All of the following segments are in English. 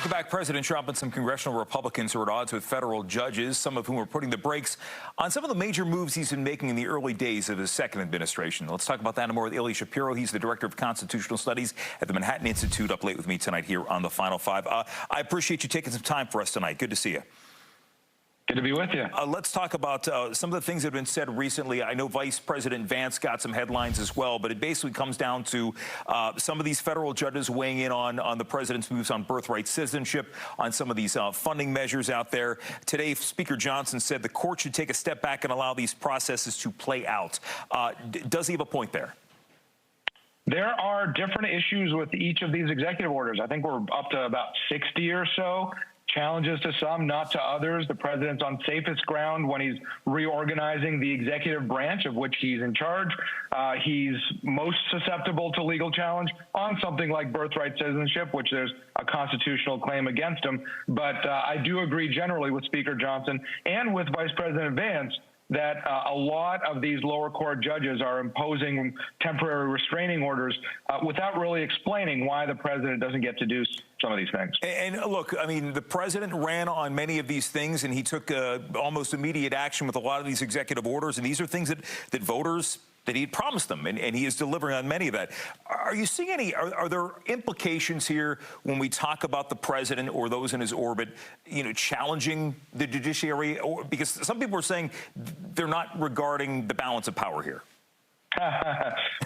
Welcome back. President Trump and some congressional Republicans who are at odds with federal judges, some of whom are putting the brakes on some of the major moves he's been making in the early days of his second administration. Let's talk about that and more with Ilya Shapiro. He's the Director of Constitutional Studies at the Manhattan Institute, up late with me tonight here on the Final Five. I appreciate you taking some time for us tonight. Good to see you. Good to be with you. Let's talk about some of the things that have been said recently. I know Vice President Vance got some headlines as well, but it basically comes down to some of these federal judges weighing in on the president's moves on birthright citizenship, on some of these funding measures out there. Today, Speaker Johnson said the court should take a step back and allow these processes to play out. Does he have a point there? There are different issues with each of these executive orders. I think we're up to about 60 or so. Challenges to some, not to others. The president's on safest ground when he's reorganizing the executive branch of which he's in charge. He's most susceptible to legal challenge on something like birthright citizenship, which there's a constitutional claim against him. But I do agree generally with Speaker Johnson and with Vice President Vance that a lot of these lower court judges are imposing temporary restraining orders without really explaining why the president doesn't get to do some of these things. And look, I mean, the president ran on many of these things, and he took almost immediate action with a lot of these executive orders, and these are things that voters that he had promised them, and he is delivering on many of that. Are you seeing any, are there implications here when we talk about the president or those in his orbit, you know, challenging the judiciary? Or, because some people are saying they're not regarding the balance of power here.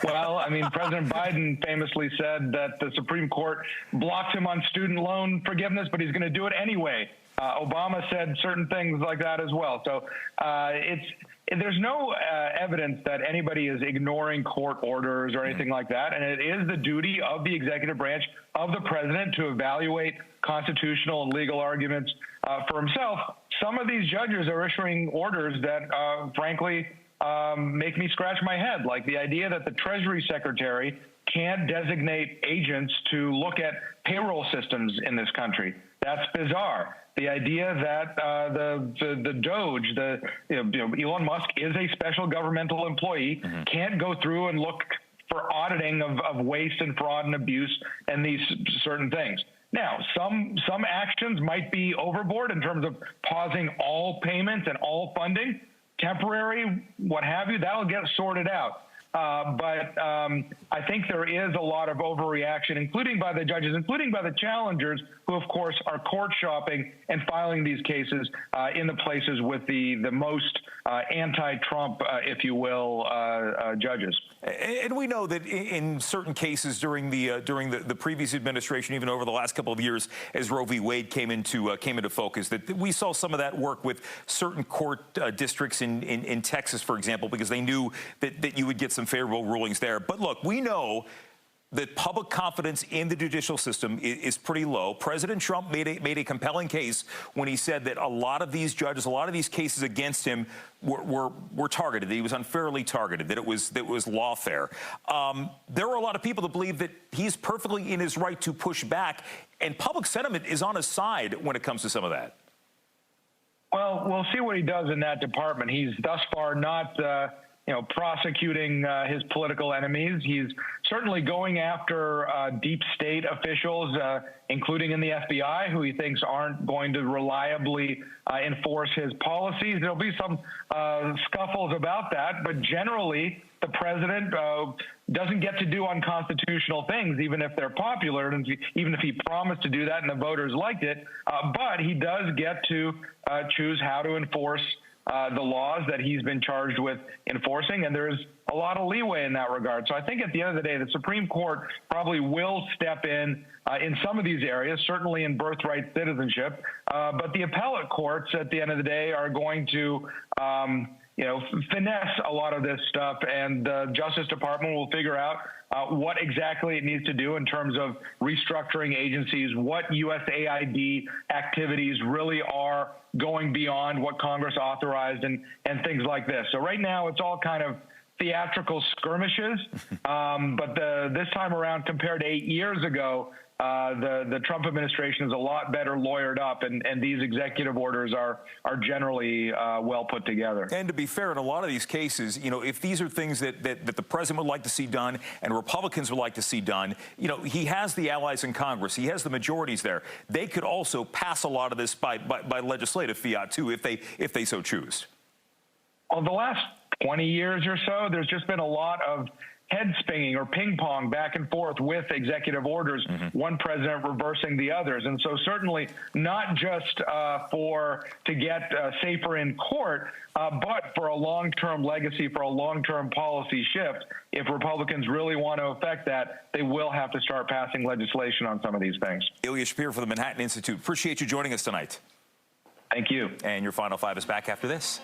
Well, I mean, President Biden famously said that the Supreme Court blocked him on student loan forgiveness, but he's going to do it anyway. Obama said certain things like that as well. So there's no evidence that anybody is ignoring court orders or anything like that. And it is the duty of the executive branch of the president to evaluate constitutional and legal arguments for himself. Some of these judges are issuing orders that, frankly, make me scratch my head, like the idea that the Treasury Secretary can't designate agents to look at payroll systems in this country. That's bizarre. The idea that the DOGE, Elon Musk is a special governmental employee, can't go through and look for auditing of waste and fraud and abuse and these certain things. Now, some actions might be overboard in terms of pausing all payments and all funding, temporary, what have you. That'll get sorted out. But I think there is a lot of overreaction, including by the judges, including by the challengers, who, of course, are court shopping and filing these cases in the places with the most anti-Trump, if you will, judges. And we know that in certain cases during the previous administration, even over the last couple of years, as Roe v. Wade came into focus, that we saw some of that work with certain court districts in Texas, for example, because they knew that you would get some favorable rulings there. But look, we know that public confidence in the judicial system is pretty low. President Trump made a compelling case when he said that a lot of these judges, a lot of these cases against him were targeted, that he was unfairly targeted, that it was lawfare. There are a lot of people that believe that he's perfectly in his right to push back, and public sentiment is on his side when it comes to some of that. Well, we'll see what he does in that department. He's thus far not prosecuting his political enemies. He's certainly going after deep state officials, including in the FBI, who he thinks aren't going to reliably enforce his policies. There'll be some scuffles about that, but generally the president doesn't get to do unconstitutional things, even if they're popular, and even if he promised to do that and the voters liked it. But he does get to choose how to enforce the laws that he's been charged with enforcing, and there's a lot of leeway in that regard. So I think at the end of the day, the Supreme Court probably will step in some of these areas, certainly in birthright citizenship, but the appellate courts at the end of the day are going to finesse a lot of this stuff, and the Justice Department will figure out what exactly it needs to do in terms of restructuring agencies, what USAID activities really are going beyond what Congress authorized, and things like this. So right now it's all kind of theatrical skirmishes, but this time around, compared to 8 years ago, the Trump administration is a lot better lawyered up, and these executive orders are generally well put together. And to be fair, in a lot of these cases, you know, if these are things that the president would like to see done and Republicans would like to see done, you know, he has the allies in Congress. He has the majorities there. They could also pass a lot of this by legislative fiat, too, if they so choose. Well, the last 20 years or so, there's just been a lot of head spinning or ping pong back and forth with executive orders, one president reversing the others. And so certainly not just to get safer in court, but for a long-term legacy, for a long-term policy shift. If Republicans really want to affect that, they will have to start passing legislation on some of these things. Ilya Shapiro for the Manhattan Institute. Appreciate you joining us tonight. Thank you. And your Final Five is back after this.